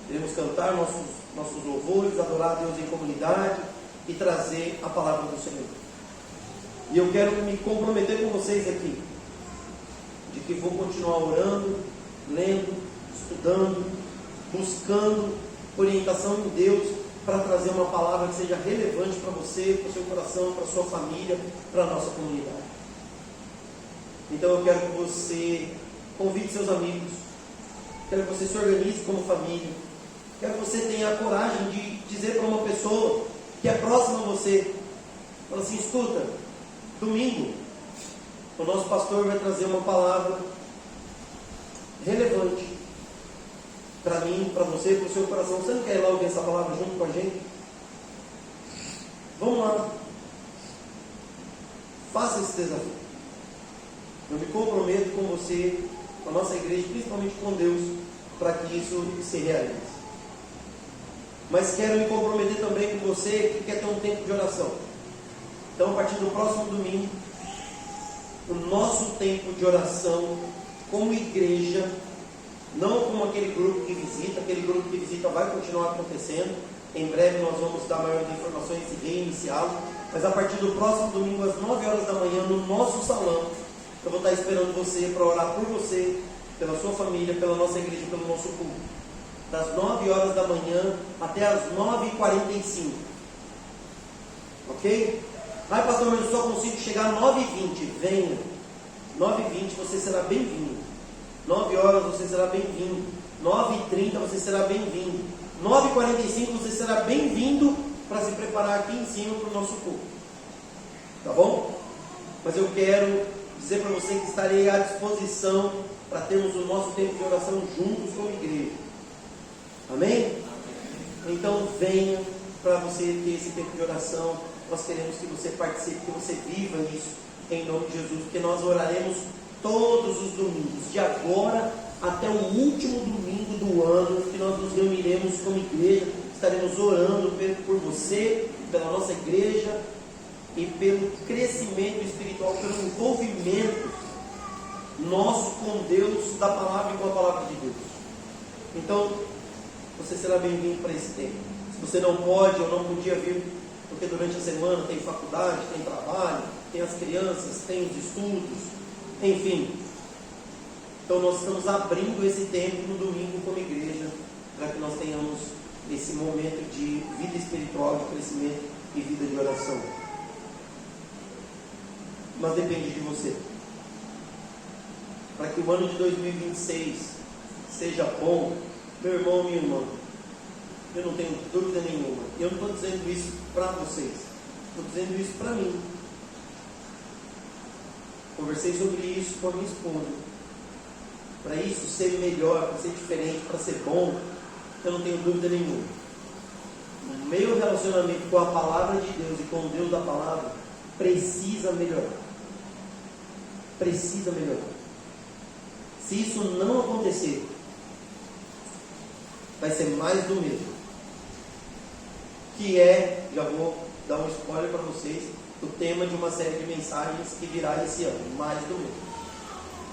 Queremos cantar nossos louvores, adorar a Deus em comunidade e trazer a palavra do Senhor. E eu quero me comprometer com vocês aqui, de que vou continuar orando, lendo, estudando, buscando orientação em Deus, para trazer uma palavra que seja relevante para você, para o seu coração, para a sua família, para a nossa comunidade. Então eu quero que você convide seus amigos, quero que você se organize como família, quero que você tenha a coragem de dizer para uma pessoa que é próxima a você, fala assim: escuta, domingo o nosso pastor vai trazer uma palavra relevante para mim, para você, para o seu coração. Você não quer ir lá ouvir essa palavra junto com a gente? Vamos lá. Faça esse desafio. Eu me comprometo com você, com a nossa igreja, principalmente com Deus, para que isso se realize. Mas quero me comprometer também com você que quer ter um tempo de oração. Então, a partir do próximo domingo, o nosso tempo de oração como igreja, não como aquele grupo que visita vai continuar acontecendo. Em breve nós vamos dar maiores informações e reiniciá-lo. Mas a partir do próximo domingo, às 9 horas da manhã, no nosso salão, eu vou estar esperando você para orar por você, pela sua família, pela nossa igreja, pelo nosso culto. Das 9 horas da manhã até as 9h45. Ok? Ai, pastor, mas eu só consigo chegar às 9h20. Venha. 9h20 você será bem-vindo. 9 horas você será bem-vindo. 9h30 você será bem-vindo. 9h45 você será bem-vindo para se preparar aqui em cima para o nosso culto. Tá bom? Mas eu quero dizer para você que estarei à disposição para termos o nosso tempo de oração juntos como igreja. Amém? Então venha para você ter esse tempo de oração. Nós queremos que você participe, que você viva isso em nome de Jesus, porque nós oraremos todos os domingos, de agora até o último domingo do ano, que nós nos reuniremos como igreja, estaremos orando por você, pela nossa igreja e pelo crescimento espiritual, pelo envolvimento nosso com Deus, da palavra e com a palavra de Deus. Então, você será bem-vindo para esse tempo. Se você não pode ou não podia vir, porque durante a semana tem faculdade, tem trabalho, tem as crianças, tem os estudos, enfim. Então nós estamos abrindo esse tempo no domingo como igreja, para que nós tenhamos esse momento de vida espiritual, de crescimento e vida de oração. Mas depende de você. Para que o ano de 2026 seja bom, meu irmão, minha irmã, eu não tenho dúvida nenhuma. Eu não estou dizendo isso para vocês, estou dizendo isso para mim. Conversei sobre isso com a minha esposa. Para isso ser melhor, para ser diferente, para ser bom, eu não tenho dúvida nenhuma. O meu relacionamento com a palavra de Deus e com o Deus da palavra precisa melhorar. Precisa melhorar. Se isso não acontecer, vai ser mais do mesmo. Que é, já vou dar um spoiler para vocês, o tema de uma série de mensagens que virá esse ano. Mais do mesmo.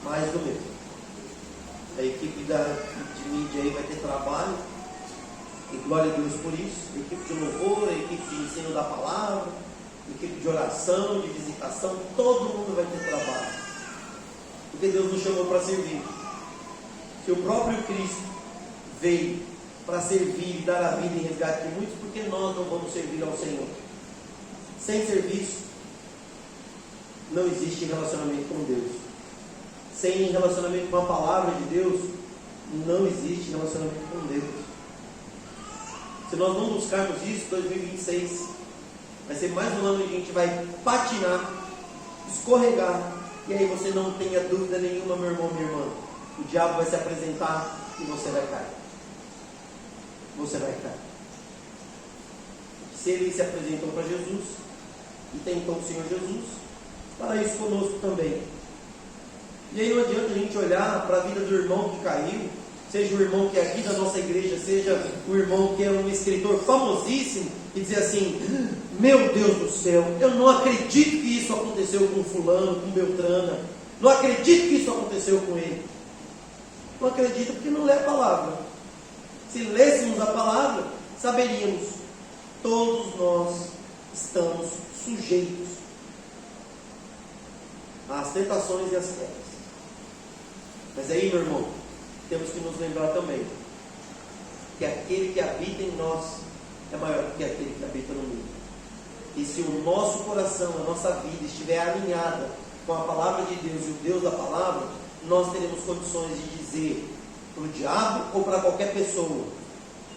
Mais do mesmo. A equipe de mídia aí vai ter trabalho, e glória a Deus por isso. A equipe de louvor, a equipe de ensino da palavra, a equipe de oração, de visitação, todo mundo vai ter trabalho. Porque Deus nos chamou para servir. Se o próprio Cristo veio para servir e dar a vida em resgate de muitos, por que nós não vamos servir ao Senhor? Sem serviço, não existe relacionamento com Deus. Sem relacionamento com a palavra de Deus, não existe relacionamento com Deus. Se nós não buscarmos isso, 2026 vai ser mais um ano em que a gente vai patinar, escorregar, e aí você não tenha dúvida nenhuma, meu irmão, minha irmã, o diabo vai se apresentar e você vai cair. Você vai cair. Se ele se apresentou para Jesus e tentou o Senhor Jesus, para isso conosco também. E aí não adianta a gente olhar para a vida do irmão que caiu, seja o irmão que é aqui da nossa igreja, seja o irmão que é um escritor famosíssimo, e dizer assim: meu Deus do céu, eu não acredito que isso aconteceu com fulano, com Beltrana, não acredito que isso aconteceu com ele. Não acredito porque não lê a palavra. Se lêssemos a palavra, saberíamos, todos nós estamos sujeitos às tentações e às quedas. Mas aí, meu irmão, temos que nos lembrar também que aquele que habita em nós é maior do que aquele que habita no mundo. E se o nosso coração, a nossa vida estiver alinhada com a palavra de Deus e o Deus da palavra, nós teremos condições de dizer para o diabo ou para qualquer pessoa: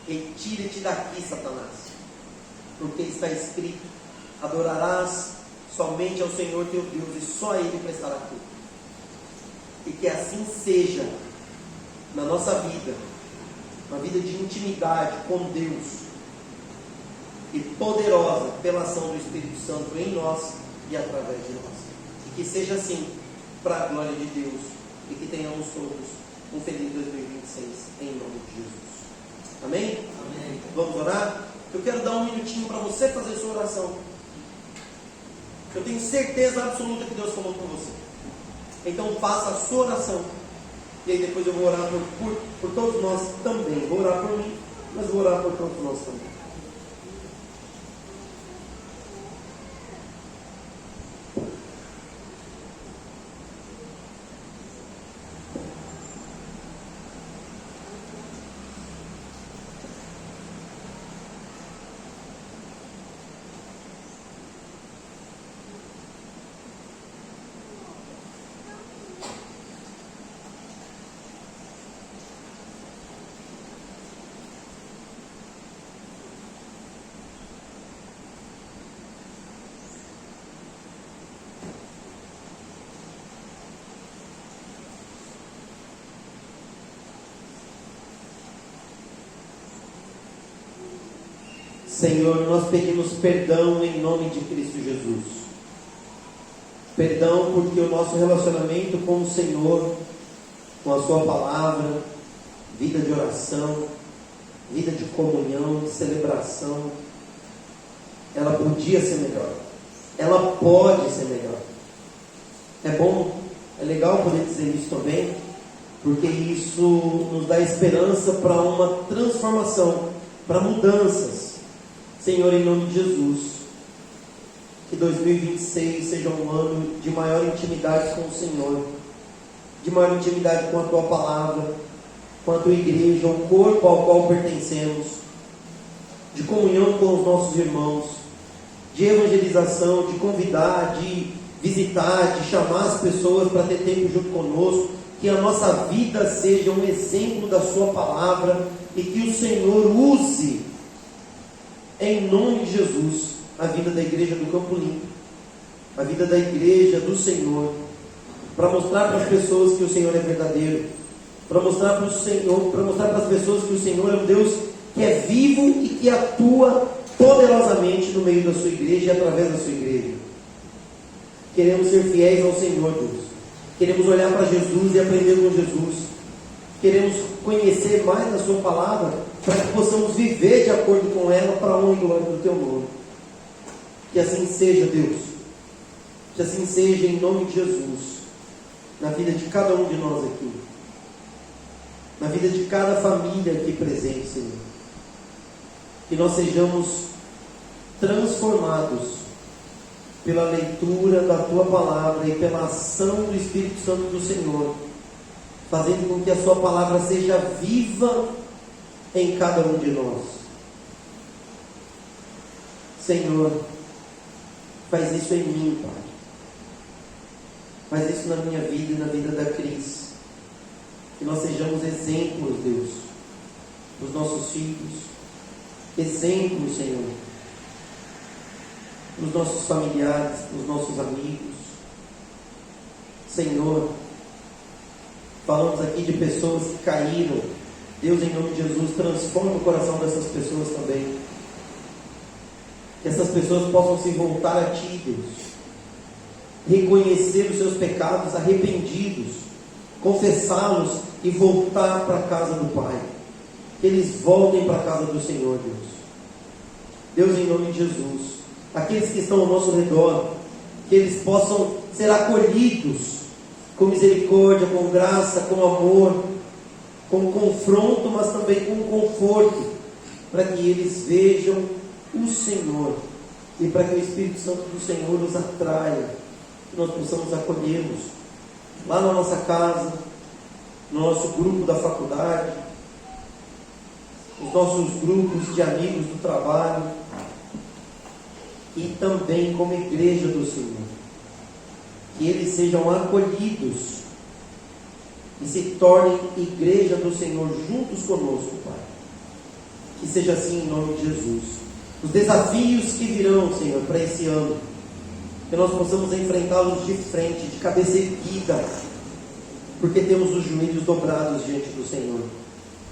retira-te daqui, Satanás, porque está escrito: adorarás somente ao Senhor teu Deus e só a Ele prestará culto. E que assim seja na nossa vida, uma vida de intimidade com Deus e poderosa pela ação do Espírito Santo em nós e através de nós. E que seja assim para a glória de Deus, e que tenhamos todos um feliz 2026 em nome de Jesus. Amém? Amém. Vamos orar? Eu quero dar um minutinho para você fazer sua oração. Eu tenho certeza absoluta que Deus falou com você. Então faça a sua oração. E aí depois eu vou orar por todos nós também. Vou orar por mim, mas vou orar por todos nós também. Senhor, nós pedimos perdão em nome de Cristo Jesus. Perdão porque o nosso relacionamento com o Senhor, com a Sua palavra, vida de oração, vida de comunhão, de celebração, ela podia ser melhor. Ela pode ser melhor. É bom, é legal poder dizer isso também, porque isso nos dá esperança para uma transformação, para mudanças. Senhor, em nome de Jesus, que 2026 seja um ano de maior intimidade com o Senhor, de maior intimidade com a Tua palavra, com a Tua igreja, o corpo ao qual pertencemos, de comunhão com os nossos irmãos, de evangelização, de convidar, de visitar, de chamar as pessoas para ter tempo junto conosco, que a nossa vida seja um exemplo da Sua palavra e que o Senhor use, em nome de Jesus, a vida da igreja do Campo Limpo, a vida da igreja do Senhor, para mostrar para as pessoas que o Senhor é verdadeiro, para mostrar para o Senhor, para mostrar para as pessoas que o Senhor é um Deus que é vivo e que atua poderosamente no meio da sua igreja e através da sua igreja. Queremos ser fiéis ao Senhor, Deus. Queremos olhar para Jesus e aprender com Jesus. Queremos conhecer mais a sua palavra para que possamos viver de acordo com ela para a honra e glória do teu nome. Que assim seja, Deus. Que assim seja em nome de Jesus. Na vida de cada um de nós aqui. Na vida de cada família aqui presente, Senhor. Que nós sejamos transformados pela leitura da Tua Palavra e pela ação do Espírito Santo do Senhor, fazendo com que a Sua Palavra seja viva em cada um de nós. Senhor, faz isso em mim, Pai. Faz isso na minha vida e na vida da Cris. Que nós sejamos exemplos, Deus, dos nossos filhos. Exemplos, Senhor, dos nossos familiares, dos nossos amigos. Senhor, falamos aqui de pessoas que caíram. Deus, em nome de Jesus, transforma o coração dessas pessoas também. Que essas pessoas possam se voltar a Ti, Deus. Reconhecer os seus pecados arrependidos, confessá-los e voltar para a casa do Pai. Que eles voltem para a casa do Senhor, Deus. Deus, em nome de Jesus, aqueles que estão ao nosso redor, que eles possam ser acolhidos com misericórdia, com graça, com amor, com confronto, mas também com conforto, para que eles vejam o Senhor e para que o Espírito Santo do Senhor os atraia, que nós possamos acolhê-los lá na nossa casa, no nosso grupo da faculdade, os nossos grupos de amigos do trabalho e também como igreja do Senhor. Que eles sejam acolhidos e se tornem igreja do Senhor juntos conosco, Pai. Que seja assim em nome de Jesus. Os desafios que virão, Senhor, para esse ano, que nós possamos enfrentá-los de frente, de cabeça erguida, porque temos os joelhos dobrados diante do Senhor,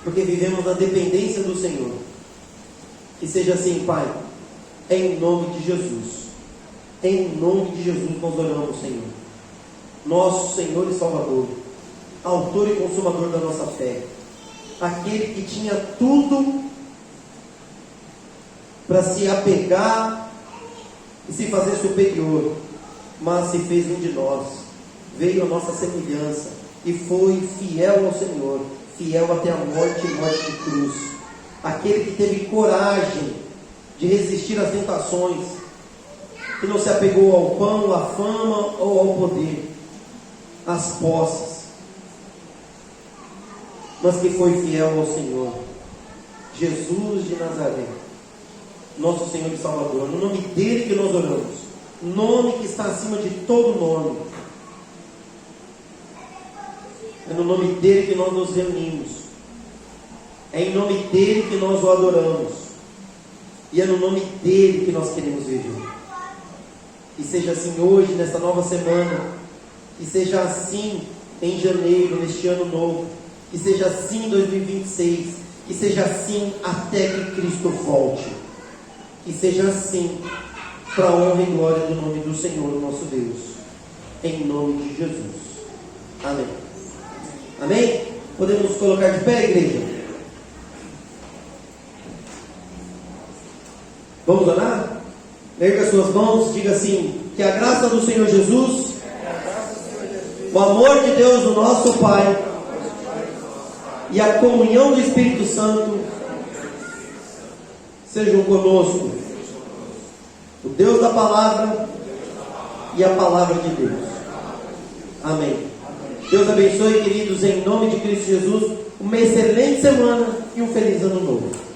porque vivemos na dependência do Senhor. Que seja assim, Pai, em nome de Jesus. Em nome de Jesus nós oramos, Senhor. Nosso Senhor e Salvador, autor e consumador da nossa fé, aquele que tinha tudo para se apegar e se fazer superior, mas se fez um de nós, veio a nossa semelhança e foi fiel ao Senhor, fiel até a morte e morte de cruz. Aquele que teve coragem de resistir às tentações, que não se apegou ao pão, à fama ou ao poder, às posses, mas que foi fiel ao Senhor. Jesus de Nazaré, nosso Senhor e Salvador. No nome dele que nós oramos, nome que está acima de todo nome. É no nome dele que nós nos reunimos, é em nome dele que nós o adoramos, e é no nome dele que nós queremos viver. Que seja assim hoje, nesta nova semana, que seja assim em janeiro, neste ano novo, que seja assim em 2026, que seja assim até que Cristo volte, que seja assim para a honra e glória do nome do Senhor, nosso Deus, em nome de Jesus. Amém. Amém? Podemos nos colocar de pé, igreja? Vamos orar? Erga suas mãos, diga assim: que a graça do Senhor Jesus, o amor de Deus, o nosso Pai, e a comunhão do Espírito Santo sejam conosco. O Deus da palavra e a palavra de Deus. Amém. Deus abençoe, queridos, em nome de Cristo Jesus, uma excelente semana e um feliz ano novo.